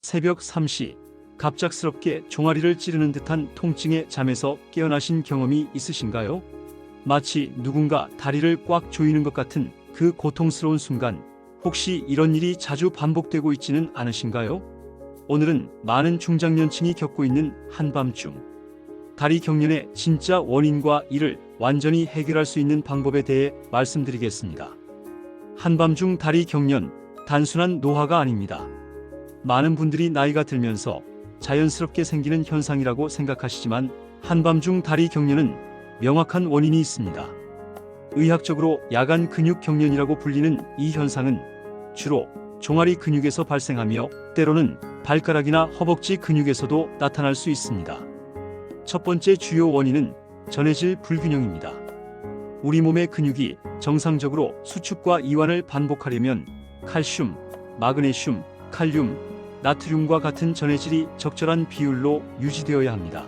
새벽 3시 갑작스럽게 종아리를 찌르는 듯한 통증에 잠에서 깨어나신 경험이 있으신가요? 마치 누군가 다리를 꽉 조이는 것 같은 그 고통스러운 순간, 혹시 이런 일이 자주 반복되고 있지는 않으신가요? 오늘은 많은 중장년층이 겪고 있는 한밤중 다리 경련의 진짜 원인과 이를 완전히 해결할 수 있는 방법에 대해 말씀드리겠습니다. 한밤중 다리 경련, 단순한 노화가 아닙니다. 많은 분들이 나이가 들면서 자연스럽게 생기는 현상이라고 생각하시지만 한밤중 다리 경련은 명확한 원인이 있습니다. 의학적으로 야간 근육 경련이라고 불리는 이 현상은 주로 종아리 근육에서 발생하며 때로는 발가락이나 허벅지 근육에서도 나타날 수 있습니다. 첫 번째 주요 원인은 전해질 불균형입니다. 우리 몸의 근육이 정상적으로 수축과 이완을 반복하려면 칼슘, 마그네슘, 칼륨, 나트륨과 같은 전해질이 적절한 비율로 유지되어야 합니다.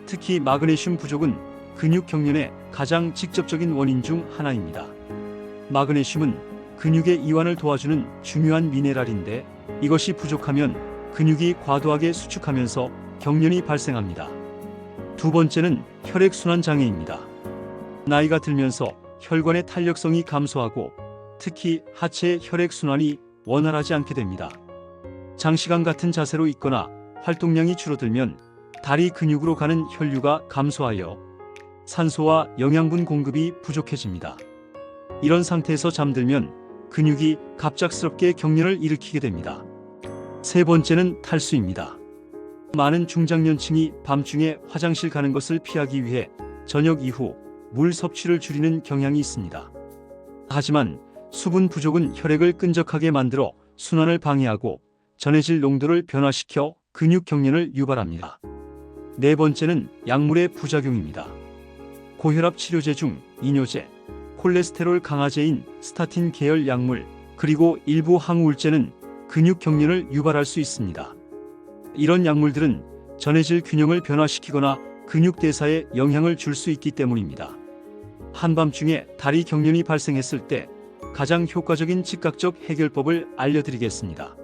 특히 마그네슘 부족은 근육 경련의 가장 직접적인 원인 중 하나입니다. 마그네슘은 근육의 이완을 도와주는 중요한 미네랄인데 이것이 부족하면 근육이 과도하게 수축하면서 경련이 발생합니다. 두 번째는 혈액순환 장애입니다. 나이가 들면서 혈관의 탄력성이 감소하고 특히 하체의 혈액순환이 원활하지 않게 됩니다. 장시간 같은 자세로 있거나 활동량이 줄어들면 다리 근육으로 가는 혈류가 감소하여 산소와 영양분 공급이 부족해집니다. 이런 상태에서 잠들면 근육이 갑작스럽게 경련을 일으키게 됩니다. 세 번째는 탈수입니다. 많은 중장년층이 밤중에 화장실 가는 것을 피하기 위해 저녁 이후 물 섭취를 줄이는 경향이 있습니다. 하지만 수분 부족은 혈액을 끈적하게 만들어 순환을 방해하고 전해질 농도를 변화시켜 근육 경련을 유발합니다. 네 번째는 약물의 부작용입니다. 고혈압 치료제 중 이뇨제, 콜레스테롤 강화제인 스타틴 계열 약물, 그리고 일부 항우울제는 근육 경련을 유발할 수 있습니다. 이런 약물들은 전해질 균형을 변화시키거나 근육 대사에 영향을 줄 수 있기 때문입니다. 한밤중에 다리 경련이 발생했을 때 가장 효과적인 즉각적 해결법을 알려드리겠습니다.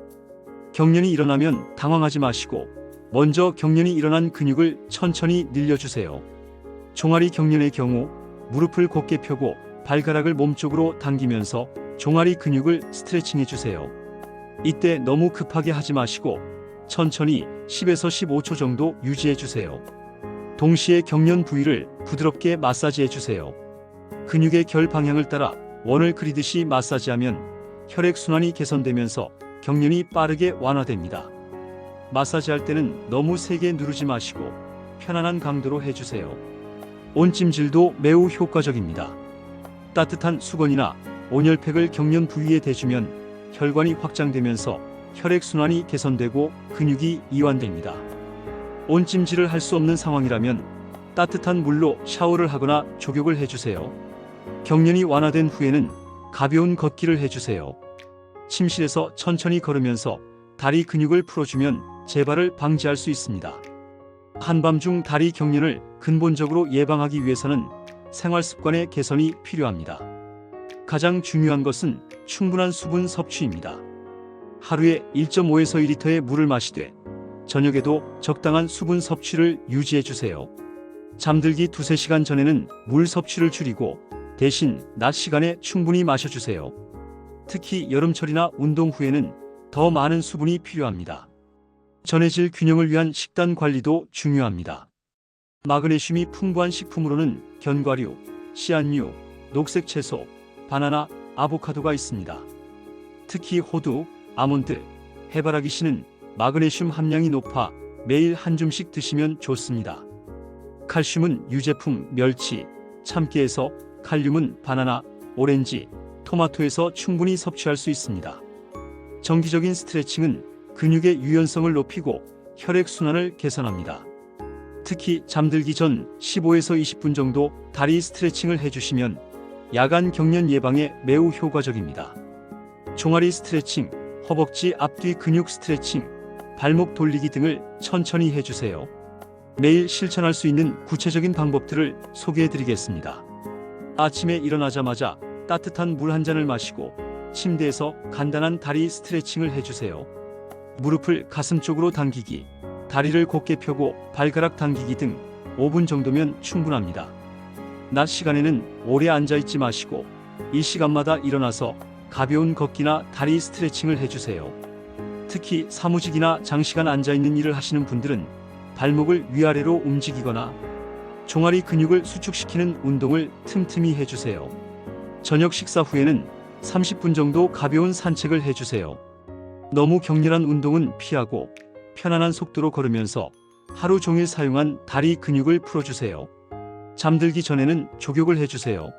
경련이 일어나면 당황하지 마시고 먼저 경련이 일어난 근육을 천천히 늘려주세요. 종아리 경련의 경우 무릎을 곧게 펴고 발가락을 몸쪽으로 당기면서 종아리 근육을 스트레칭해주세요. 이때 너무 급하게 하지 마시고 천천히 10에서 15초 정도 유지해주세요. 동시에 경련 부위를 부드럽게 마사지해주세요. 근육의 결 방향을 따라 원을 그리듯이 마사지하면 혈액순환이 개선되면서 경련이 빠르게 완화됩니다. 마사지할 때는 너무 세게 누르지 마시고 편안한 강도로 해주세요. 온찜질도 매우 효과적입니다. 따뜻한 수건이나 온열팩을 경련 부위에 대주면 혈관이 확장되면서 혈액순환이 개선되고 근육이 이완됩니다. 온찜질을 할 수 없는 상황이라면 따뜻한 물로 샤워를 하거나 족욕을 해주세요. 경련이 완화된 후에는 가벼운 걷기를 해주세요. 침실에서 천천히 걸으면서 다리 근육을 풀어주면 재발을 방지할 수 있습니다. 한밤중 다리 경련을 근본적으로 예방하기 위해서는 생활습관의 개선이 필요합니다. 가장 중요한 것은 충분한 수분 섭취입니다. 하루에 1.5에서 2리터의 물을 마시되 저녁에도 적당한 수분 섭취를 유지해주세요. 잠들기 2~3시간 전에는 물 섭취를 줄이고 대신 낮 시간에 충분히 마셔주세요. 특히 여름철이나 운동 후에는 더 많은 수분이 필요합니다. 전해질 균형을 위한 식단 관리도 중요합니다. 마그네슘이 풍부한 식품으로는 견과류, 씨앗류, 녹색 채소, 바나나, 아보카도가 있습니다. 특히 호두, 아몬드, 해바라기 씨는 마그네슘 함량이 높아 매일 한 줌씩 드시면 좋습니다. 칼슘은 유제품 멸치, 참깨에서, 칼륨은 바나나, 오렌지, 토마토에서 충분히 섭취할 수 있습니다. 정기적인 스트레칭은 근육의 유연성을 높이고 혈액순환을 개선합니다. 특히 잠들기 전 15에서 20분 정도 다리 스트레칭을 해주시면 야간 경련 예방에 매우 효과적입니다. 종아리 스트레칭, 허벅지 앞뒤 근육 스트레칭, 발목 돌리기 등을 천천히 해주세요. 매일 실천할 수 있는 구체적인 방법들을 소개해드리겠습니다. 아침에 일어나자마자 따뜻한 물 한 잔을 마시고 침대에서 간단한 다리 스트레칭을 해주세요. 무릎을 가슴 쪽으로 당기기, 다리를 곧게 펴고 발가락 당기기 등 5분 정도면 충분합니다. 낮 시간에는 오래 앉아있지 마시고 이 시간마다 일어나서 가벼운 걷기나 다리 스트레칭을 해주세요. 특히 사무직이나 장시간 앉아있는 일을 하시는 분들은 발목을 위아래로 움직이거나 종아리 근육을 수축시키는 운동을 틈틈이 해주세요. 저녁 식사 후에는 30분 정도 가벼운 산책을 해주세요. 너무 격렬한 운동은 피하고 편안한 속도로 걸으면서 하루 종일 사용한 다리 근육을 풀어주세요. 잠들기 전에는 족욕을 해주세요.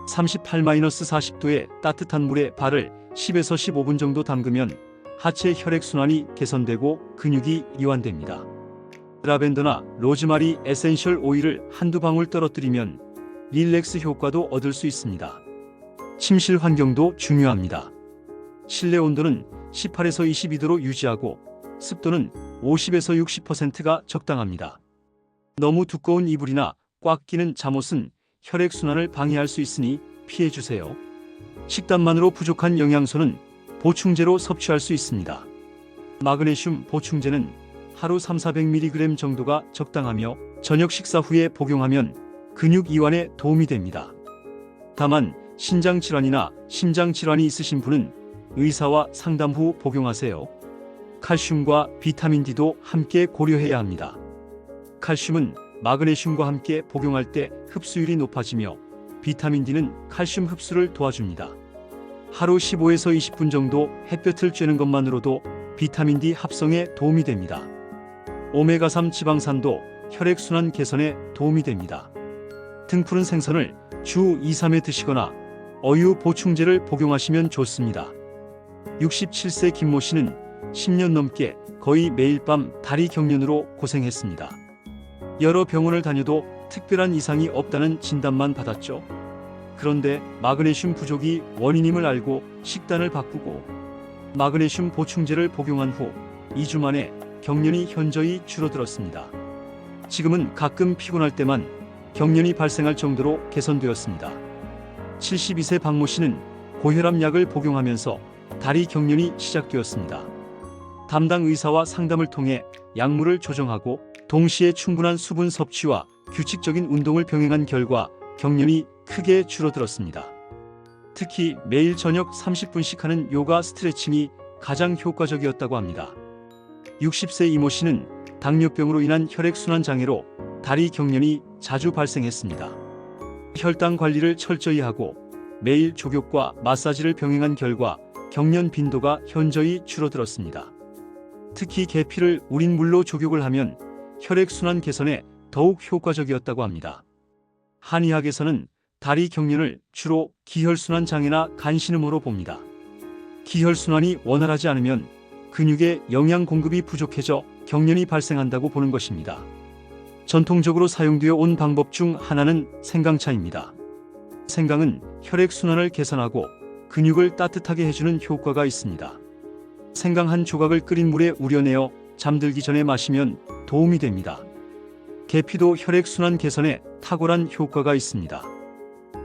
38-40도의 따뜻한 물에 발을 10에서 15분 정도 담그면 하체 혈액순환이 개선되고 근육이 이완됩니다. 라벤더나 로즈마리 에센셜 오일을 한두 방울 떨어뜨리면 릴렉스 효과도 얻을 수 있습니다. 침실 환경도 중요합니다. 실내 온도는 18에서 22도로 유지하고 습도는 50에서 60%가 적당합니다. 너무 두꺼운 이불이나 꽉 끼는 잠옷은 혈액순환을 방해할 수 있으니 피해주세요. 식단만으로 부족한 영양소는 보충제로 섭취할 수 있습니다. 마그네슘 보충제는 하루 300~400mg 정도가 적당하며 저녁 식사 후에 복용하면 근육 이완에 도움이 됩니다. 다만 신장질환이나 심장질환이 있으신 분은 의사와 상담 후 복용하세요. 칼슘과 비타민 D도 함께 고려해야 합니다. 칼슘은 마그네슘과 함께 복용할 때 흡수율이 높아지며 비타민 D는 칼슘 흡수를 도와줍니다. 하루 15에서 20분 정도 햇볕을 쬐는 것만으로도 비타민 D 합성에 도움이 됩니다. 오메가3 지방산도 혈액순환 개선에 도움이 됩니다. 등푸른 생선을 주 2~3회 드시거나 어유 보충제를 복용하시면 좋습니다. 67세 김모 씨는 10년 넘게 거의 매일 밤 다리 경련으로 고생했습니다. 여러 병원을 다녀도 특별한 이상이 없다는 진단만 받았죠. 그런데 마그네슘 부족이 원인임을 알고 식단을 바꾸고 마그네슘 보충제를 복용한 후 2주 만에 경련이 현저히 줄어들었습니다. 지금은 가끔 피곤할 때만 경련이 발생할 정도로 개선되었습니다. 72세 박모 씨는 고혈압 약을 복용하면서 다리 경련이 시작되었습니다. 담당 의사와 상담을 통해 약물을 조정하고 동시에 충분한 수분 섭취와 규칙적인 운동을 병행한 결과 경련이 크게 줄어들었습니다. 특히 매일 저녁 30분씩 하는 요가 스트레칭이 가장 효과적이었다고 합니다. 60세 이모 씨는 당뇨병으로 인한 혈액순환 장애로 다리 경련이 자주 발생했습니다. 혈당 관리를 철저히 하고 매일 족욕과 마사지를 병행한 결과 경련 빈도가 현저히 줄어들었습니다. 특히 계피를 우린 물로 족욕을 하면 혈액순환 개선에 더욱 효과적이었다고 합니다. 한의학에서는 다리 경련을 주로 기혈순환 장애나 간신음으로 봅니다. 기혈순환이 원활하지 않으면 근육의 영양 공급이 부족해져 경련이 발생한다고 보는 것입니다. 전통적으로 사용되어 온 방법 중 하나는 생강차입니다. 생강은 혈액순환을 개선하고 근육을 따뜻하게 해주는 효과가 있습니다. 생강 한 조각을 끓인 물에 우려내어 잠들기 전에 마시면 도움이 됩니다. 계피도 혈액순환 개선에 탁월한 효과가 있습니다.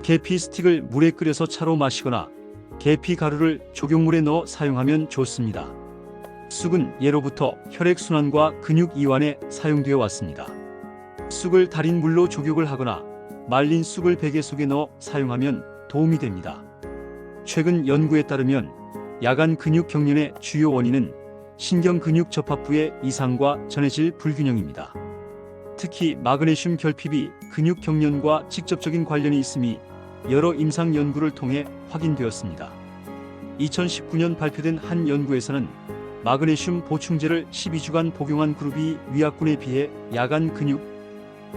계피 스틱을 물에 끓여서 차로 마시거나 계피 가루를 족욕물에 넣어 사용하면 좋습니다. 쑥은 예로부터 혈액순환과 근육 이완에 사용되어 왔습니다. 쑥을 달인 물로 족욕을 하거나 말린 쑥을 베개 속에 넣어 사용하면 도움이 됩니다. 최근 연구에 따르면 야간 근육 경련의 주요 원인은 신경 근육 접합부의 이상과 전해질 불균형입니다. 특히 마그네슘 결핍이 근육 경련과 직접적인 관련이 있음이 여러 임상 연구를 통해 확인되었습니다. 2019년 발표된 한 연구에서는 마그네슘 보충제를 12주간 복용한 그룹이 위약군에 비해 야간 근육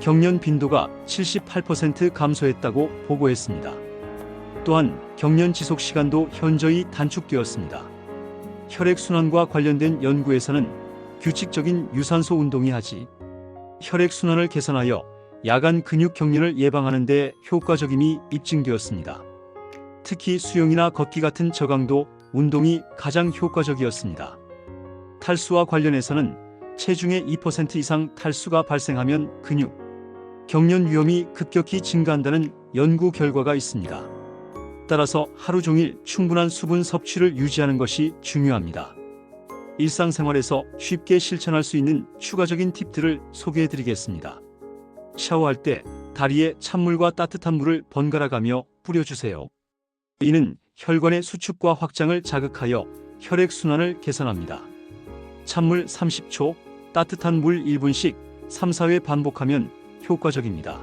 경련 빈도가 78% 감소했다고 보고했습니다. 또한 경련 지속 시간도 현저히 단축되었습니다. 혈액순환과 관련된 연구에서는 규칙적인 유산소 운동이 하지 혈액순환을 개선하여 야간 근육 경련을 예방하는 데 효과적임이 입증되었습니다. 특히 수영이나 걷기 같은 저강도 운동이 가장 효과적이었습니다. 탈수와 관련해서는 체중의 2% 이상 탈수가 발생하면 근육 경련 위험이 급격히 증가한다는 연구 결과가 있습니다. 따라서 하루 종일 충분한 수분 섭취를 유지하는 것이 중요합니다. 일상생활에서 쉽게 실천할 수 있는 추가적인 팁들을 소개해 드리겠습니다. 샤워할 때 다리에 찬물과 따뜻한 물을 번갈아 가며 뿌려주세요. 이는 혈관의 수축과 확장을 자극하여 혈액순환을 개선합니다. 찬물 30초, 따뜻한 물 1분씩 3, 4회 반복하면 효과적입니다.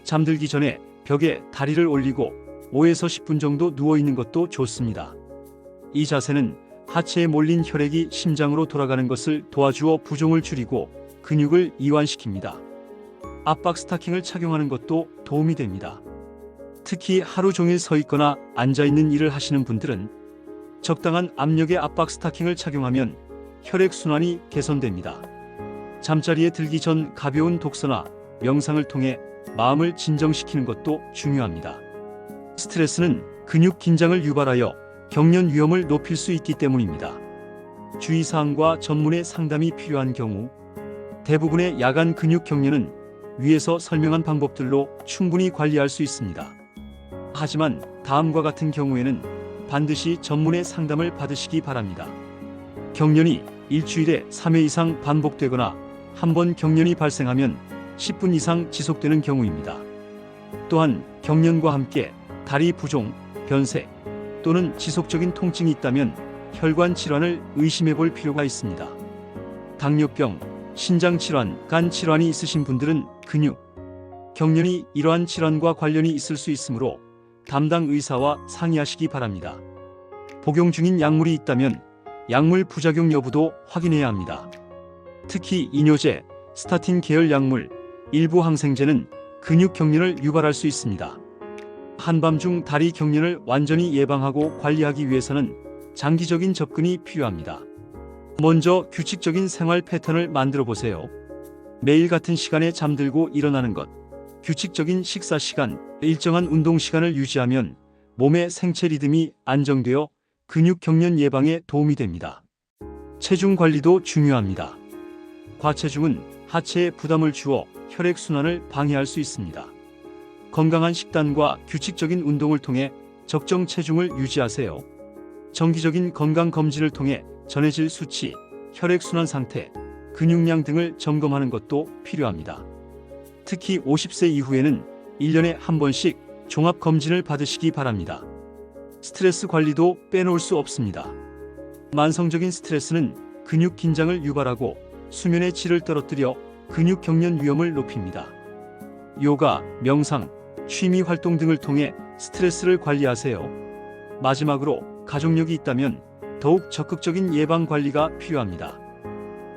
잠들기 전에 벽에 다리를 올리고 5에서 10분 정도 누워있는 것도 좋습니다. 이 자세는 하체에 몰린 혈액이 심장으로 돌아가는 것을 도와주어 부종을 줄이고 근육을 이완시킵니다. 압박 스타킹을 착용하는 것도 도움이 됩니다. 특히 하루 종일 서 있거나 앉아 있는 일을 하시는 분들은 적당한 압력의 압박 스타킹을 착용하면 혈액 순환이 개선됩니다. 잠자리에 들기 전 가벼운 독서나 명상을 통해 마음을 진정시키는 것도 중요합니다. 스트레스는 근육 긴장을 유발하여 경련 위험을 높일 수 있기 때문입니다. 주의사항과 전문의 상담이 필요한 경우 대부분의 야간 근육 경련은 위에서 설명한 방법들로 충분히 관리할 수 있습니다. 하지만 다음과 같은 경우에는 반드시 전문의 상담을 받으시기 바랍니다. 경련이 일주일에 3회 이상 반복되거나 한 번 경련이 발생하면 10분 이상 지속되는 경우입니다. 또한 경련과 함께 다리 부종, 변색 또는 지속적인 통증이 있다면 혈관 질환을 의심해 볼 필요가 있습니다. 당뇨병, 신장 질환, 간 질환이 있으신 분들은 근육 경련이 이러한 질환과 관련이 있을 수 있으므로 담당 의사와 상의하시기 바랍니다. 복용 중인 약물이 있다면 약물 부작용 여부도 확인해야 합니다. 특히 이뇨제, 스타틴 계열 약물, 일부 항생제는 근육 경련을 유발할 수 있습니다. 한밤중 다리 경련을 완전히 예방하고 관리하기 위해서는 장기적인 접근이 필요합니다. 먼저 규칙적인 생활 패턴을 만들어 보세요. 매일 같은 시간에 잠들고 일어나는 것, 규칙적인 식사 시간, 일정한 운동 시간을 유지하면 몸의 생체 리듬이 안정되어 근육 경련 예방에 도움이 됩니다. 체중 관리도 중요합니다. 과체중은 하체에 부담을 주어 혈액순환을 방해할 수 있습니다. 건강한 식단과 규칙적인 운동을 통해 적정 체중을 유지하세요. 정기적인 건강검진을 통해 전해질 수치, 혈액순환 상태, 근육량 등을 점검하는 것도 필요합니다. 특히 50세 이후에는 1년에 한 번씩 종합검진을 받으시기 바랍니다. 스트레스 관리도 빼놓을 수 없습니다. 만성적인 스트레스는 근육 긴장을 유발하고 수면의 질을 떨어뜨려 근육 경련 위험을 높입니다. 요가, 명상, 취미 활동 등을 통해 스트레스를 관리하세요. 마지막으로 가족력이 있다면 더욱 적극적인 예방 관리가 필요합니다.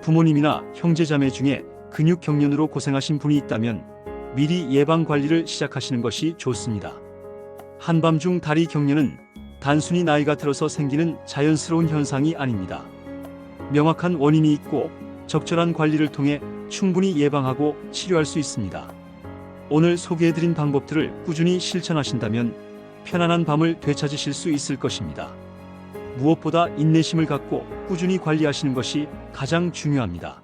부모님이나 형제자매 중에 근육 경련으로 고생하신 분이 있다면 미리 예방 관리를 시작하시는 것이 좋습니다. 한밤중 다리 경련은 단순히 나이가 들어서 생기는 자연스러운 현상이 아닙니다. 명확한 원인이 있고 적절한 관리를 통해 충분히 예방하고 치료할 수 있습니다. 오늘 소개해드린 방법들을 꾸준히 실천하신다면 편안한 밤을 되찾으실 수 있을 것입니다. 무엇보다 인내심을 갖고 꾸준히 관리하시는 것이 가장 중요합니다.